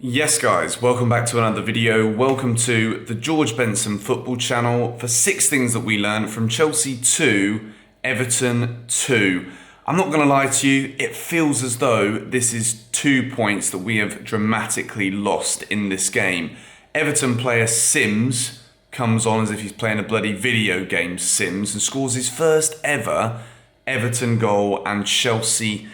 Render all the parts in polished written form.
Yes guys, welcome back to another video. Welcome to the George Benson football channel for 6 things that we learned from Chelsea 2, Everton 2. I'm not going to lie to you, it feels as though this is 2 points that we have dramatically lost in this game. Everton player Sims comes on as if he's playing a bloody video game, Sims, and scores his first ever Everton goal, and Chelsea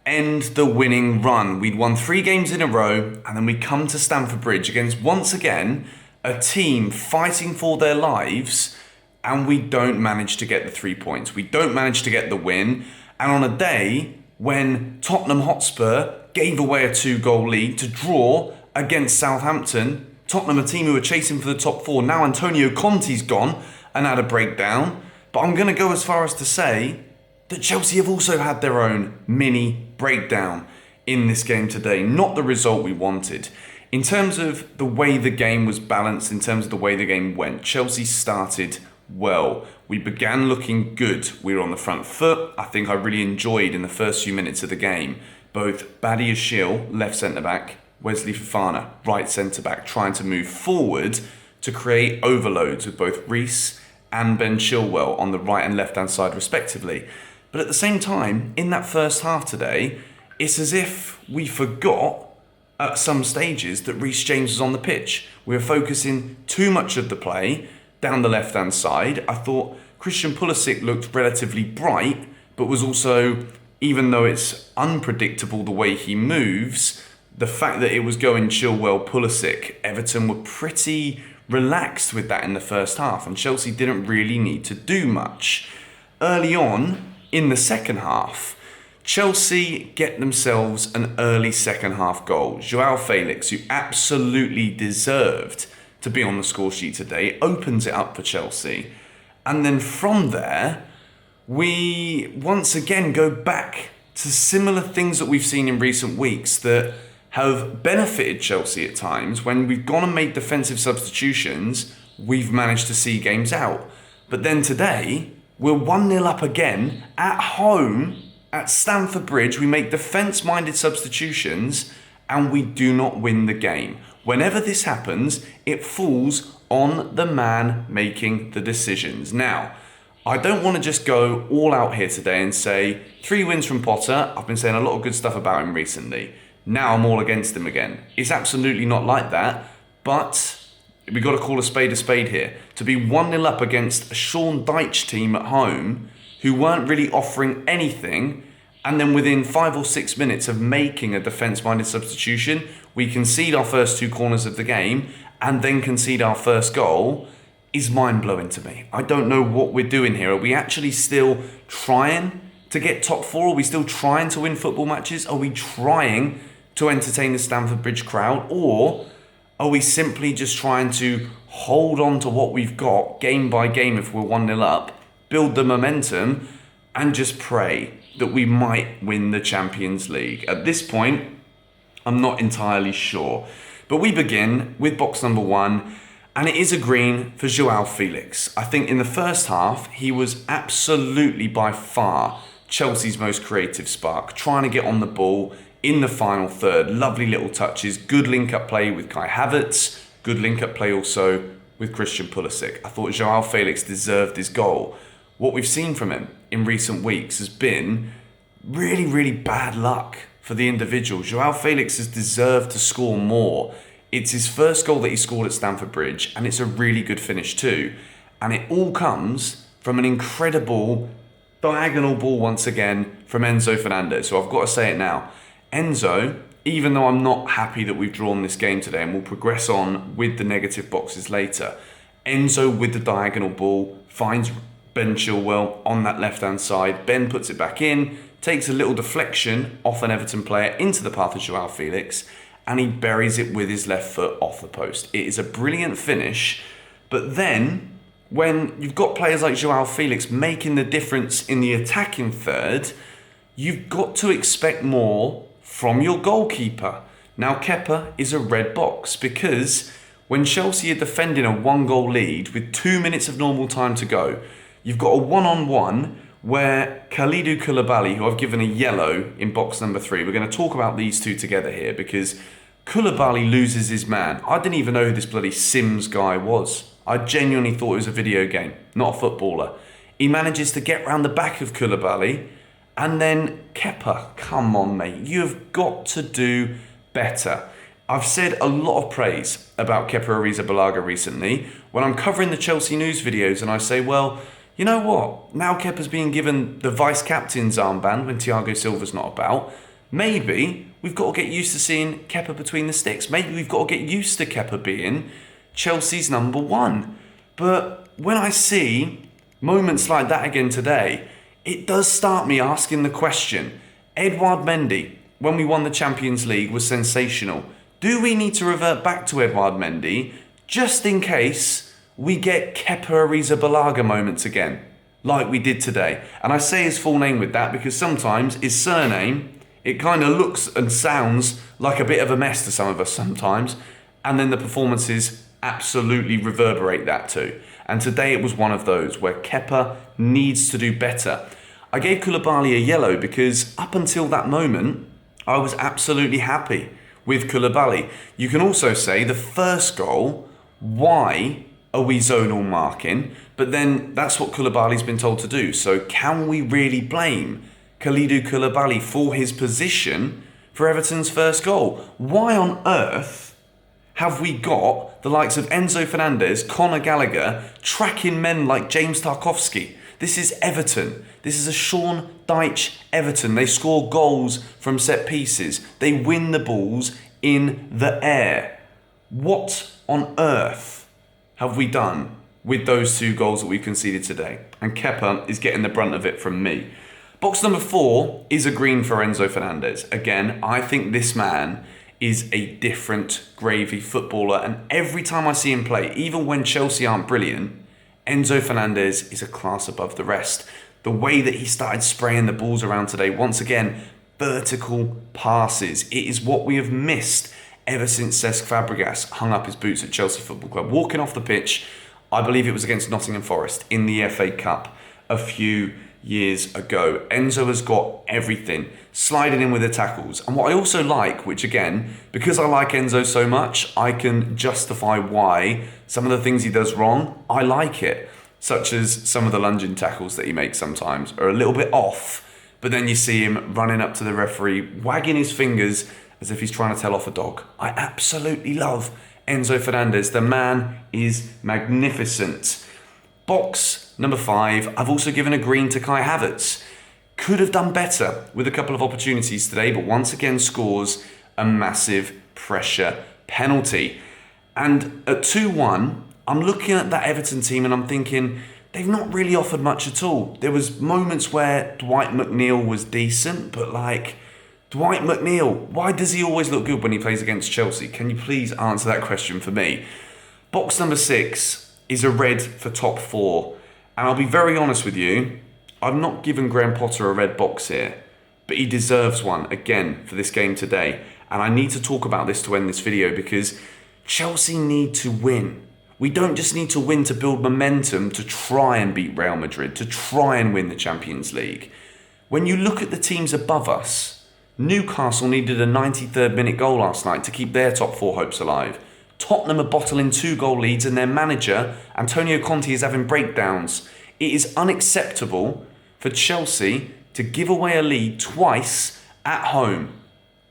end the winning run. We'd won 3 games in a row, and then we come to Stamford Bridge against, once again, a team fighting for their lives, and we don't manage to get the 3 points. We don't manage to get the win, and on a day when Tottenham Hotspur gave away a 2-goal lead to draw against Southampton, Tottenham, a team who were chasing for the top 4, now Antonio Conte's gone and had a breakdown, but I'm going to go as far as to say that Chelsea have also had their own mini breakdown in this game today. Not the result we wanted. In terms of the way the game was balanced, in terms of the way the game went, Chelsea started well. We began looking good. We were on the front foot. I think I really enjoyed in the first few minutes of the game both Badia Ashil, left centre-back, Wesley Fofana, right centre-back, trying to move forward to create overloads with both Reece and Ben Chilwell on the right and left-hand side respectively. But at the same time, in that first half today, it's as if we forgot at some stages that Reece James was on the pitch. We were focusing too much of the play down the left-hand side. I thought Christian Pulisic looked relatively bright, but was also, even though it's unpredictable the way he moves, the fact that it was going Chilwell, Pulisic, Everton were pretty relaxed with that in the first half, and Chelsea didn't really need to do much. Early on, in the second half, Chelsea get themselves an early second half goal. João Felix, who absolutely deserved to be on the score sheet today, opens it up for Chelsea. And then from there, we once again go back to similar things that we've seen in recent weeks that have benefited Chelsea at times. When we've gone and made defensive substitutions, we've managed to see games out. But then today, we're 1-0 up again at home at Stamford Bridge. We make defence-minded substitutions and we do not win the game. Whenever this happens, it falls on the man making the decisions. Now, I don't want to just go all out here today and say 3 wins from Potter. I've been saying a lot of good stuff about him recently. Now I'm all against him again. It's absolutely not like that, but we got to call a spade here. To be 1-0 up against a Sean Dyche team at home who weren't really offering anything, and then within 5 or 6 minutes of making a defence-minded substitution, we concede our first 2 corners of the game and then concede our first goal, is mind-blowing to me. I don't know what we're doing here. Are we actually still trying to get top 4? Are we still trying to win football matches? Are we trying to entertain the Stamford Bridge crowd? Or are we simply just trying to hold on to what we've got game by game if we're 1-0 up, build the momentum, and just pray that we might win the Champions League? At this point, I'm not entirely sure. But we begin with box number 1, and it is a green for João Felix. I think in the first half, he was absolutely by far Chelsea's most creative spark, trying to get on the ball in the final third. Lovely little touches, good link-up play with Kai Havertz, good link-up play also with Christian Pulisic. I thought João Felix deserved his goal. What we've seen from him in recent weeks has been really, really bad luck for the individual. João Felix has deserved to score more. It's his first goal that he scored at Stamford Bridge, and it's a really good finish too. And it all comes from an incredible diagonal ball once again from Enzo Fernandez. So I've got to say it now. Enzo, even though I'm not happy that we've drawn this game today, and we'll progress on with the negative boxes later, Enzo with the diagonal ball finds Ben Chilwell on that left-hand side. Ben puts it back in, takes a little deflection off an Everton player into the path of João Felix, and he buries it with his left foot off the post. It is a brilliant finish, but then when you've got players like João Felix making the difference in the attacking third, you've got to expect more from your goalkeeper. Now, Kepa is a red box because when Chelsea are defending a 1-goal lead with 2 minutes of normal time to go, you've got a one-on-one where Kalidou Koulibaly, who I've given a yellow in box number 3, we're going to talk about these two together here because Koulibaly loses his man. I didn't even know who this bloody Sims guy was. I genuinely thought it was a video game, not a footballer. He manages to get round the back of Koulibaly, and then Kepa, come on mate, you've got to do better. I've said a lot of praise about Kepa Arrizabalaga recently when I'm covering the Chelsea news videos, and I say, well, you know what? Now Kepa's being given the vice-captain's armband when Thiago Silva's not about. Maybe we've got to get used to seeing Kepa between the sticks. Maybe we've got to get used to Kepa being Chelsea's number one. But when I see moments like that again today, it does start me asking the question, Edouard Mendy, when we won the Champions League, was sensational. Do we need to revert back to Edouard Mendy just in case we get Kepa Arrizabalaga moments again, like we did today? And I say his full name with that because sometimes his surname, it kind of looks and sounds like a bit of a mess to some of us sometimes, and then the performances absolutely reverberate that too. And today it was one of those where Kepa needs to do better. I gave Koulibaly a yellow because up until that moment, I was absolutely happy with Koulibaly. You can also say the first goal, why are we zonal marking? But then that's what Koulibaly's been told to do. So can we really blame Kalidou Koulibaly for his position for Everton's first goal? Why on earth have we got the likes of Enzo Fernandez, Conor Gallagher, tracking men like James Tarkowski? This is Everton. This is a Sean Dyche Everton. They score goals from set pieces. They win the balls in the air. What on earth have we done with those two goals that we conceded today? And Kepa is getting the brunt of it from me. Box number 4 is a green for Enzo Fernandez. Again, I think this man is a different gravy footballer. And every time I see him play, even when Chelsea aren't brilliant, Enzo Fernandez is a class above the rest. The way that he started spraying the balls around today, once again, vertical passes. It is what we have missed ever since Cesc Fabregas hung up his boots at Chelsea Football Club. Walking off the pitch, I believe it was against Nottingham Forest in the FA Cup a few years ago. Enzo has got everything, sliding in with the tackles. And what I also like, which again, because I like Enzo so much, I can justify why some of the things he does wrong, I like it. Such as some of the lunging tackles that he makes sometimes are a little bit off, but then you see him running up to the referee, wagging his fingers as if he's trying to tell off a dog. I absolutely love Enzo Fernandez. The man is magnificent. Box number 5, I've also given a green to Kai Havertz. Could have done better with a couple of opportunities today, but once again scores a massive pressure penalty. And at 2-1, I'm looking at that Everton team and I'm thinking, they've not really offered much at all. There was moments where Dwight McNeil was decent, but like, Dwight McNeil, why does he always look good when he plays against Chelsea? Can you please answer that question for me? Box number 6 is a red for top 4. And I'll be very honest with you, I've not given Graham Potter a red box here, but he deserves one again for this game today. And I need to talk about this to end this video because Chelsea need to win. We don't just need to win to build momentum to try and beat Real Madrid, to try and win the Champions League. When you look at the teams above us, Newcastle needed a 93rd minute goal last night to keep their top 4 hopes alive. Tottenham are bottling 2-goal leads and their manager, Antonio Conte, is having breakdowns. It is unacceptable for Chelsea to give away a lead twice at home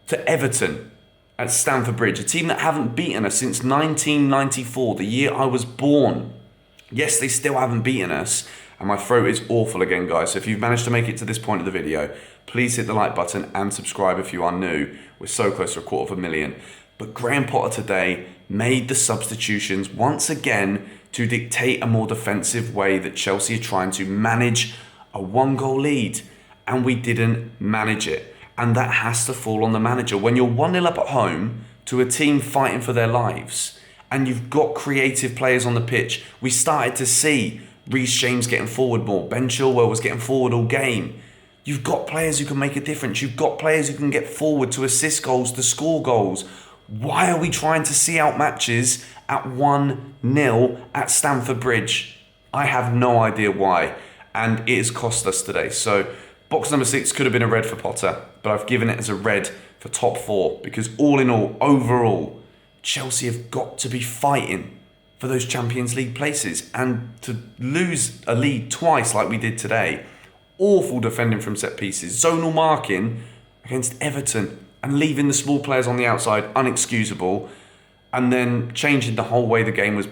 to Everton at Stamford Bridge, a team that haven't beaten us since 1994, the year I was born. Yes, they still haven't beaten us, and my throat is awful again, guys. So if you've managed to make it to this point of the video, please hit the like button and subscribe if you are new. We're so close to 250,000. But Graham Potter today made the substitutions once again to dictate a more defensive way that Chelsea are trying to manage a 1-goal lead, and we didn't manage it. And that has to fall on the manager. When you're 1-0 up at home to a team fighting for their lives and you've got creative players on the pitch, we started to see Reece James getting forward more. Ben Chilwell was getting forward all game. You've got players who can make a difference. You've got players who can get forward to assist goals, to score goals. Why are we trying to see out matches at 1-0 at Stamford Bridge? I have no idea why. And it has cost us today. So box number 6 could have been a red for Potter, but I've given it as a red for top four, because all in all, overall, Chelsea have got to be fighting for those Champions League places, and to lose a lead twice like we did today, awful defending from set pieces, zonal marking against Everton and leaving the small players on the outside, unexcusable, and then changing the whole way the game was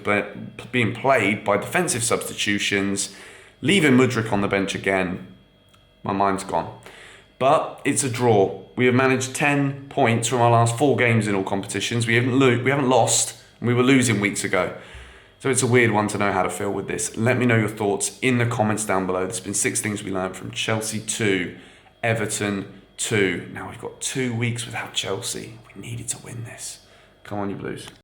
being played by defensive substitutions, leaving Mudryk on the bench again. My mind's gone. But it's a draw. We have managed 10 points from our last 4 games in all competitions. We haven't lost, and we were losing weeks ago. So it's a weird one to know how to feel with this. Let me know your thoughts in the comments down below. There's been 6 things we learned from Chelsea 2, Everton 2. Now we've got 2 weeks without Chelsea. We needed to win this. Come on, you Blues.